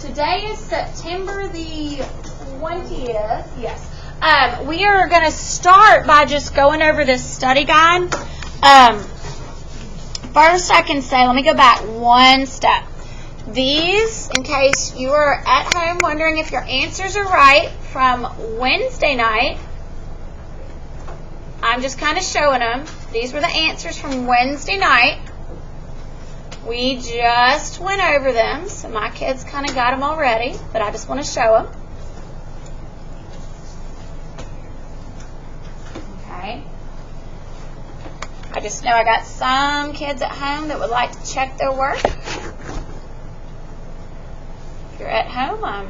Today is September the 20th. Yes. We are going to start by just going over this study guide. First, I can say, let me go back one step. These, in case you are at home wondering if your answers are right from Wednesday night, I'm just kind of showing them. These were the answers from Wednesday night. We just went over them, so my kids kind of got them already, but I just want to show them. Okay. I just know I got some kids at home that would like to check their work. If you're at home, I'm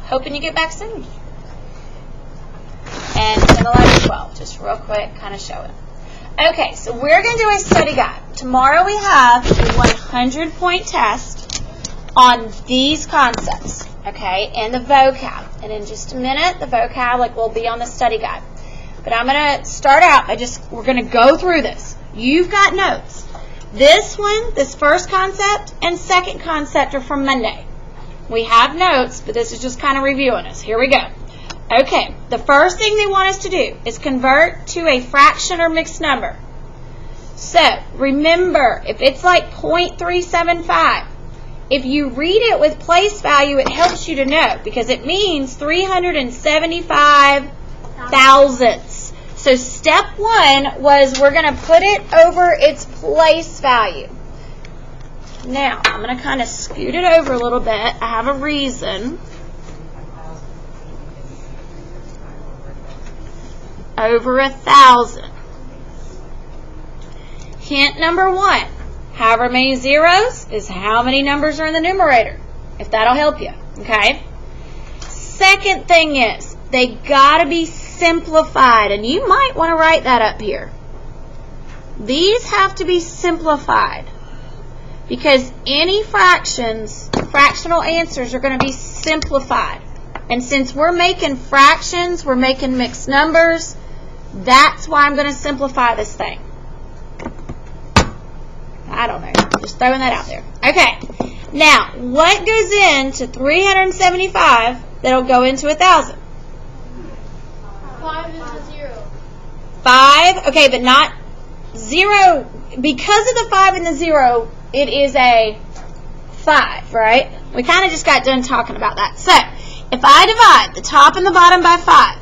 hoping you get back soon. And 10, 11, 12, just real quick, kind of show it. Okay, so we're going to do a study guide. Tomorrow we have a 100-point test on these concepts, okay, and the vocab. And in just a minute, the vocab will be on the study guide. But I'm going to start out by we're going to go through this. You've got notes. This one, this first concept, and second concept are from Monday. We have notes, but this is just kind of reviewing us. Here we go. Okay, the first thing they want us to do is convert to a fraction or mixed number. So, remember, if it's like 0.375, if you read it with place value, it helps you to know because it means 375 thousandths. So, step one was we're going to put it over its place value. Now, I'm going to kind of scoot it over a little bit. I have a reason. Over 1,000. Hint number one, however many zeros is how many numbers are in the numerator, if that'll help you, okay? Second thing is, they got to be simplified, and you might want to write that up here. These have to be simplified because any fractional answers are going to be simplified. And since we're making fractions, we're making mixed numbers, that's why I'm going to simplify this thing. I don't know. Just throwing that out there. Okay. Now, what goes into 375 that'll go into 1,000? 5 is a 0. 5? Okay, but not 0. Because of the 5 and the 0, it is a 5, right? We kind of just got done talking about that. So, if I divide the top and the bottom by 5,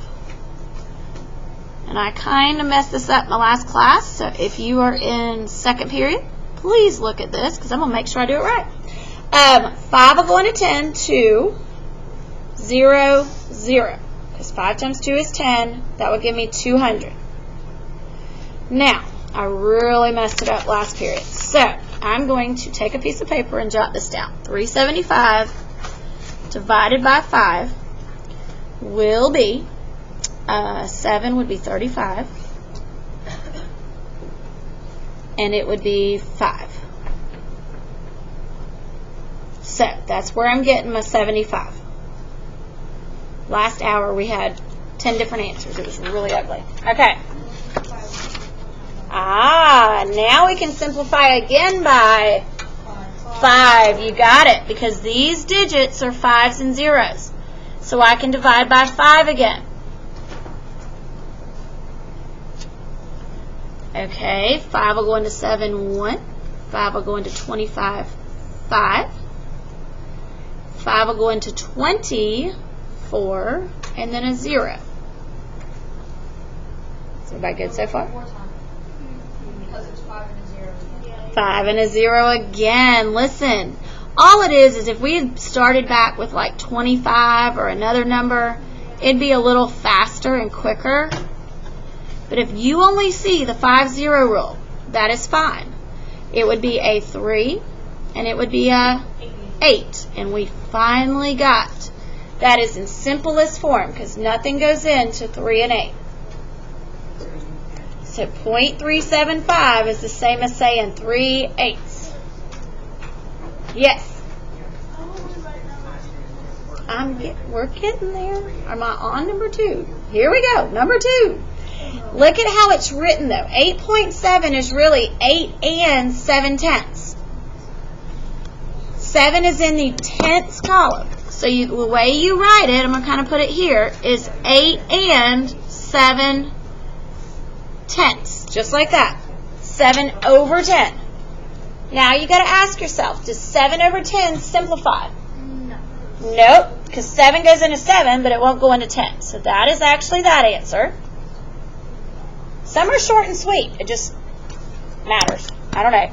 and I kind of messed this up in my last class, so if you are in second period, please look at this because I'm going to make sure I do it right. 5 will go into 10, 2, 0, 0. Because 5 times 2 is 10. That would give me 200. Now, I really messed it up last period. So, I'm going to take a piece of paper and jot this down. 375 divided by 5 will be, 7 would be 35, and it would be 5. So, that's where I'm getting my 75. Last hour we had 10 different answers. It was really ugly. Okay. Now we can simplify again by 5. You got it. Because these digits are 5s and 0s. So I can divide by 5 again. Okay. 5 will go into 7, 1. 5 will go into 25, 5. 5 will go into 20, 4. And then a 0. Is everybody good so far? Because it's 5 and a 0 again. 5 and a 0 again. Listen, all it is if we had started back with like 25 or another number, it'd be a little faster and quicker. But if you only see the 5-0 rule, that is fine. It would be a 3 and it would be a 8. And we finally got that is in simplest form because nothing goes into 3 and 8. So 0.375 is the same as saying 3/8. Yes. We're getting there. Am I on number 2? Here we go. Number 2. Look at how it's written though. 8.7 is really 8 and 7/10. 7 is in the tenths column. So the way you write it, I'm going to kind of put it here, is 8 and 7 tenths. Just like that. 7 over 10. Now you got to ask yourself, does 7 over 10 simplify? No. Nope, because 7 goes into 7, but it won't go into 10. So that is actually that answer. Some are short and sweet. It just matters. I don't know.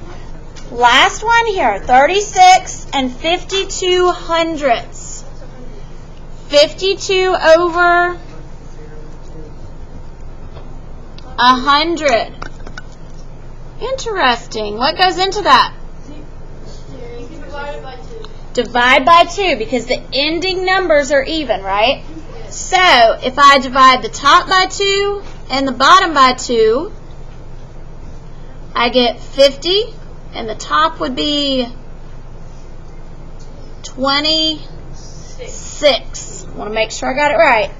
Last one here, 36 and 52 hundredths. 52 over 100. Interesting. What goes into that? Divide by 2, because the ending numbers are even, right? So, if I divide the top by 2 and the bottom by 2, I get 50, and the top would be 26. I want to make sure I got it right.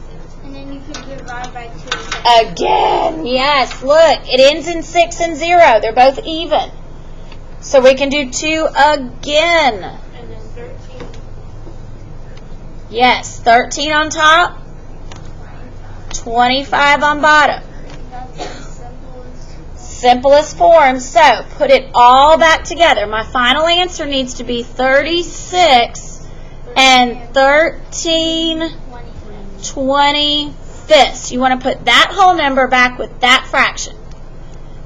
And then you can divide by 2. Again, yes, look, it ends in 6 and 0. They're both even. So we can do 2 again. And then 13. Yes, 13 on top, 25 on bottom. That's the Simplest form. So put it all back together. My final answer needs to be 36 and 13/25. You want to put that whole number back with that fraction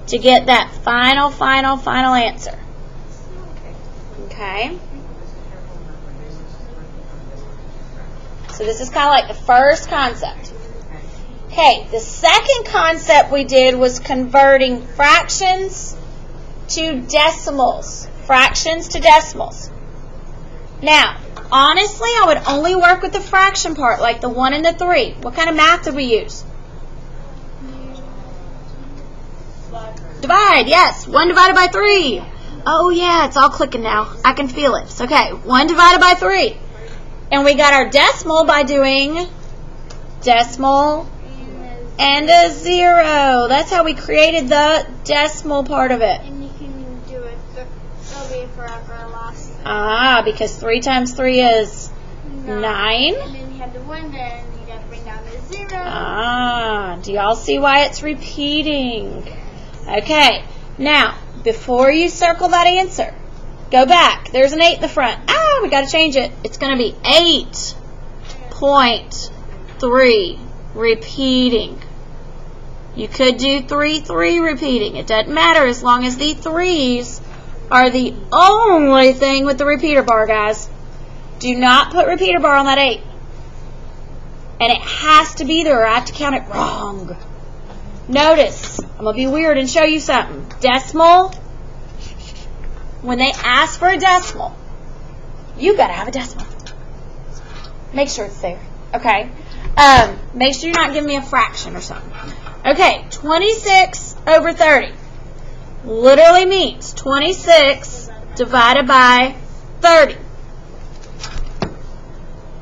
to get that final answer. Okay? So this is kind of like the first concept. Okay, the second concept we did was converting fractions to decimals. Fractions to decimals. Now, honestly, I would only work with the fraction part, like the 1 and the 3. What kind of math did we use? Divide, yes. 1 divided by 3. Oh, yeah, it's all clicking now. I can feel it. So, okay, 1 divided by 3. And we got our decimal by doing decimal and a 0. That's how we created the decimal part of it. And you can do it. It'll be forever last. Ah, because 3 times 3 is 9. And then you have the 1 there, and you got to bring down the 0. Ah, do y'all see why it's repeating? Okay, now, before you circle that answer, go back. There's an 8 in the front. Ah, we got to change it. It's going to be 8.3 repeating. You could do 3 repeating. It doesn't matter as long as the 3s are the only thing with the repeater bar, guys. Do not put repeater bar on that 8. And it has to be there or I have to count it wrong. Notice, I'm going to be weird and show you something. Decimal, when they ask for a decimal, you got to have a decimal. Make sure it's there, okay? Make sure you're not giving me a fraction or something. Okay, 26 over 30 literally means 26 divided by 30.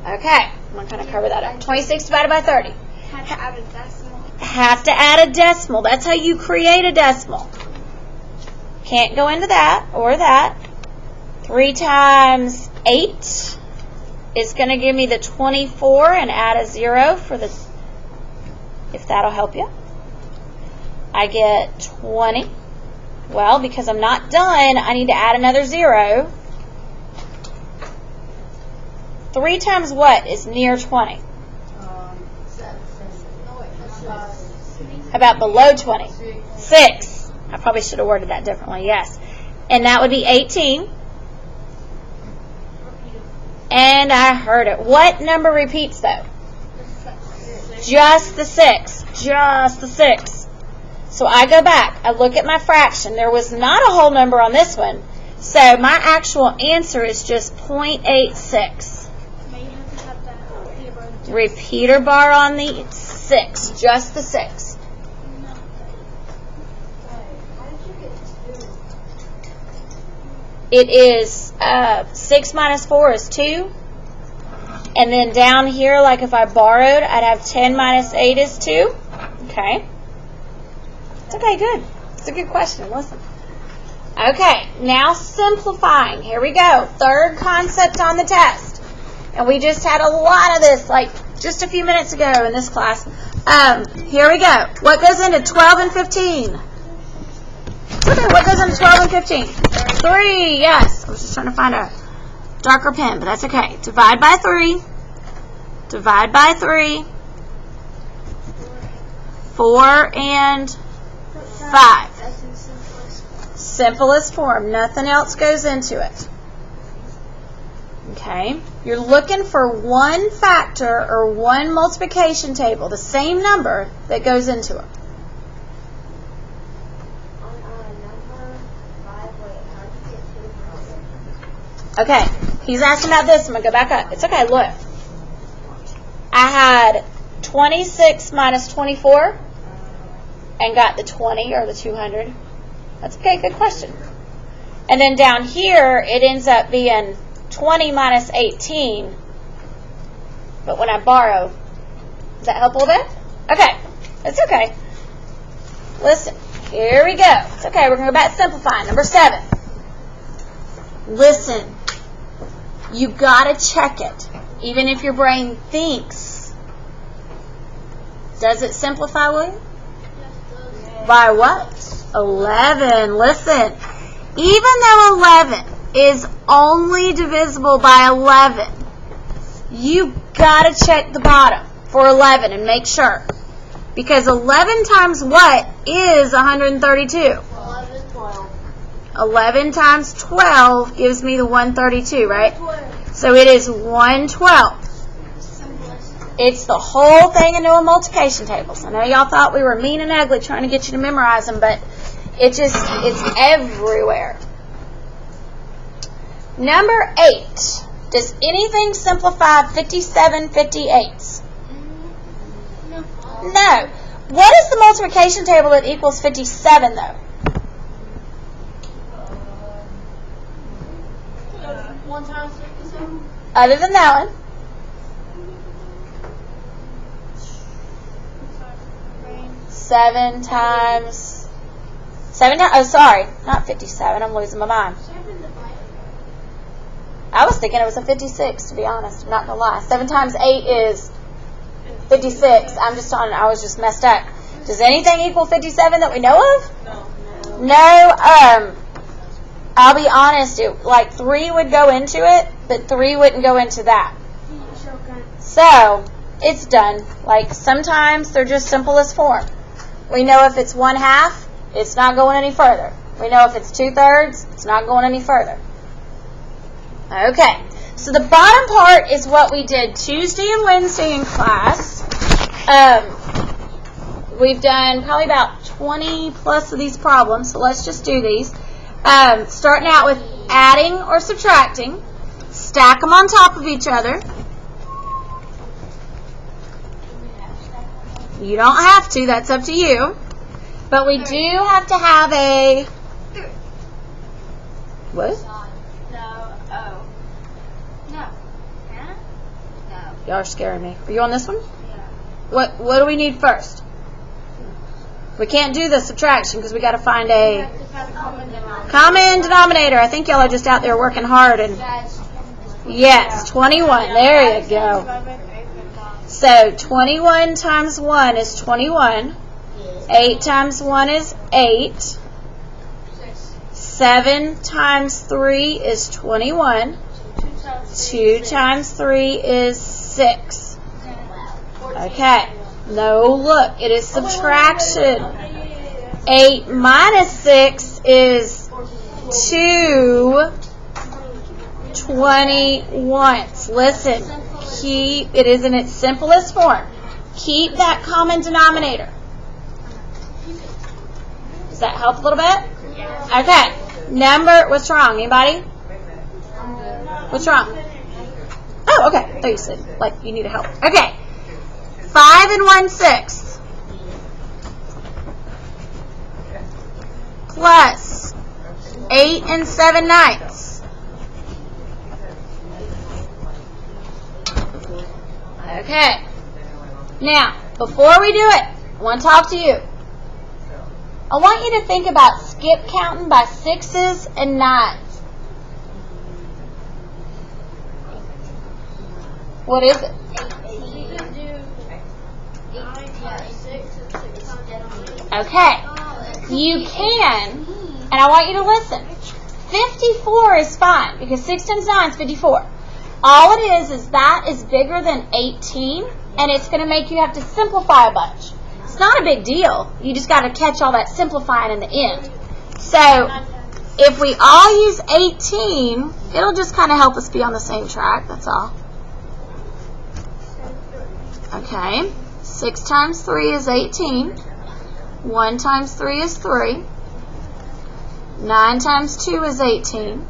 Okay, I'm going to kind of cover that up. 26 divided by 30. Have to add a decimal. Have to add a decimal. That's how you create a decimal. Can't go into that or that. 3 times 8 is going to give me the 24 and add a 0 for the, if that'll help you. I get 20. Well, because I'm not done, I need to add another 0. 3 times what is near 20? How about below 20? 6. I probably should have worded that differently, yes. And that would be 18. And I heard it. What number repeats, though? Just the 6. Just the 6. So I go back. I look at my fraction. There was not a whole number on this one. So my actual answer is just 0.86. Repeater bar on the 6. Just the 6. It is 6 minus 4 is 2. And then down here, like if I borrowed, I'd have 10 minus 8 is 2. Okay. It's okay, good. It's a good question. Listen. Okay, now simplifying. Here we go. Third concept on the test. And we just had a lot of this, like just a few minutes ago in this class. Here we go. What goes into 12 and 15? Okay, what goes into 12 and 15? 3, yes. I was just trying to find a darker pen, but that's okay. Divide by 3. Divide by 3. 4 and 5. Simplest form. Nothing else goes into it. Okay? You're looking for one factor or one multiplication table, the same number that goes into it. Okay, he's asking about this. I'm going to go back up. It's okay, look. I had 26 minus 24 and got the 20 or the 200. That's okay, good question. And then down here, it ends up being 20 minus 18. But when I borrow, does that help a little bit? Okay, it's okay. Listen, here we go. It's okay, we're going to go back to simplifying. Number 7. Listen, you got to check it. Even if your brain thinks. Does it simplify, William? By what? 11. Listen, even though 11 is only divisible by 11, you got to check the bottom for 11 and make sure. Because 11 times what is 132? 11, 12. 11 times 12 gives me the 132, right? So it is 112. It's the whole thing into a multiplication tables. I know y'all thought we were mean and ugly trying to get you to memorize them, but it's everywhere. Number 8. Does anything simplify 57 58s? No. What is the multiplication table that equals 57, though? 1 times 57? Other than that one. 7 times... oh, sorry. Not 57. I'm losing my mind. I was thinking it was a 56, to be honest. I'm not going to lie. 7 times 8 is 56. I was just messed up. Does anything equal 57 that we know of? No. I'll be honest. 3 would go into it, but 3 wouldn't go into that. So, it's done. Sometimes they're just simplest form. We know if it's 1/2, it's not going any further. We know if it's 2/3, it's not going any further. Okay, so the bottom part is what we did Tuesday and Wednesday in class. We've done probably about 20 plus of these problems, so let's just do these. Starting out with adding or subtracting. Stack them on top of each other. You don't have to, that's up to you. But we do have to have a... What? No. Oh. No. Hannah? No. Y'all are scaring me. Are you on this one? Yeah. What do we need first? We can't do the subtraction because we got to find a common denominator. I think y'all are just out there working hard. And yes, 21. There you go. So 21 times 1 is 21. 8 times 1 is 8. 7 times 3 is 21. 2 times 3 is 6. Okay. No, look, it is subtraction. 8 minus 6 is 2 21s. Listen, it is in its simplest form. Keep that common denominator. Does that help a little bit? Okay. What's wrong? Anybody? What's wrong? Oh, okay. I thought you said, you needed help. Okay. 5 and 1/6 plus 8 and 7/9. Okay. Now, before we do it, I want to talk to you. I want you to think about skip counting by 6s and 9s. What is it? You can do 9 times 6 and 6 times 9. Okay. You can, and I want you to listen. 54 is fine because 6 times 9 is 54. All it is that is bigger than 18, and it's going to make you have to simplify a bunch. It's not a big deal. You just got to catch all that simplifying in the end. So if we all use 18, it'll just kind of help us be on the same track. That's all. Okay. 6 times 3 is 18. 1 times 3 is 3. 9 times 2 is 18.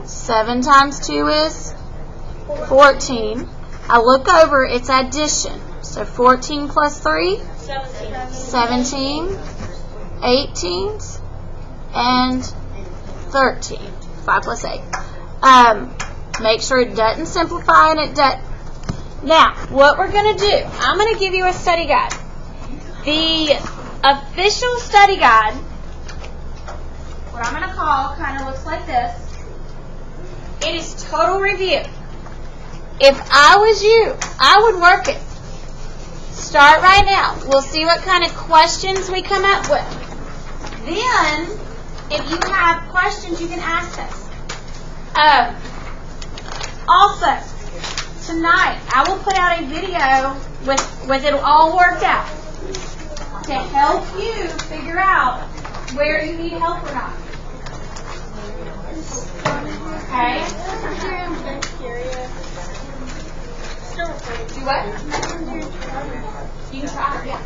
7 times 2 is 14. I look over, it's addition. So 14 plus 3? 17. 18. And 13. 5 plus 8. Make sure it doesn't simplify and it doesn't. Now, what we're going to do, I'm going to give you a study guide. The official study guide, what I'm going to call, kind of looks like this. It is total review. If I was you, I would work it. Start right now. We'll see what kind of questions we come up with. Then, if you have questions, you can ask us. Also, tonight, I will put out a video with it all worked out to help you figure out where you need help or not. Okay? Do what? You can try. Yeah.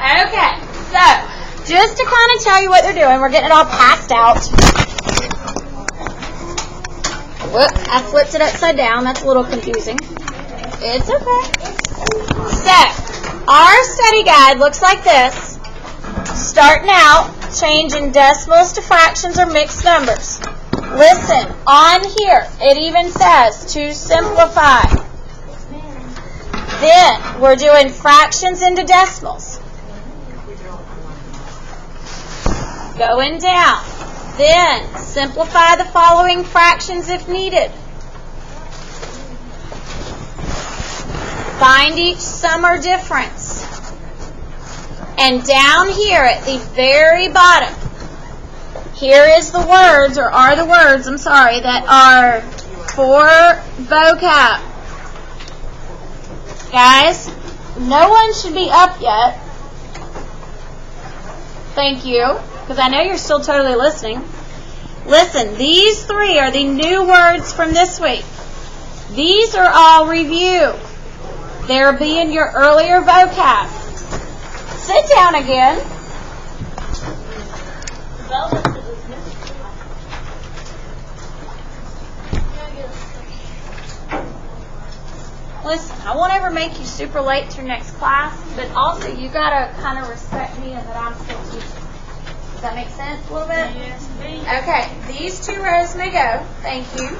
Okay, so just to kind of tell you what they're doing, we're getting it all passed out. Whoop, I flipped it upside down. That's a little confusing. It's okay. So, our study guide looks like this. Starting out, changing decimals to fractions or mixed numbers. Listen, on here, it even says to simplify. Then, we're doing fractions into decimals. Going down. Then, simplify the following fractions if needed. Find each sum or difference. And down here at the very bottom, here is the words, or are the words, I'm sorry, that are for vocab. Guys, no one should be up yet. Thank you, because I know you're still totally listening. Listen, these 3 are the new words from this week. These are all review. They'll be in your earlier vocab. Sit down again. Listen, I won't ever make you super late to your next class, but also you got to kind of respect me and that I'm still teaching. Does that make sense a little bit? Yes. Okay, these 2 rows may go. Thank you.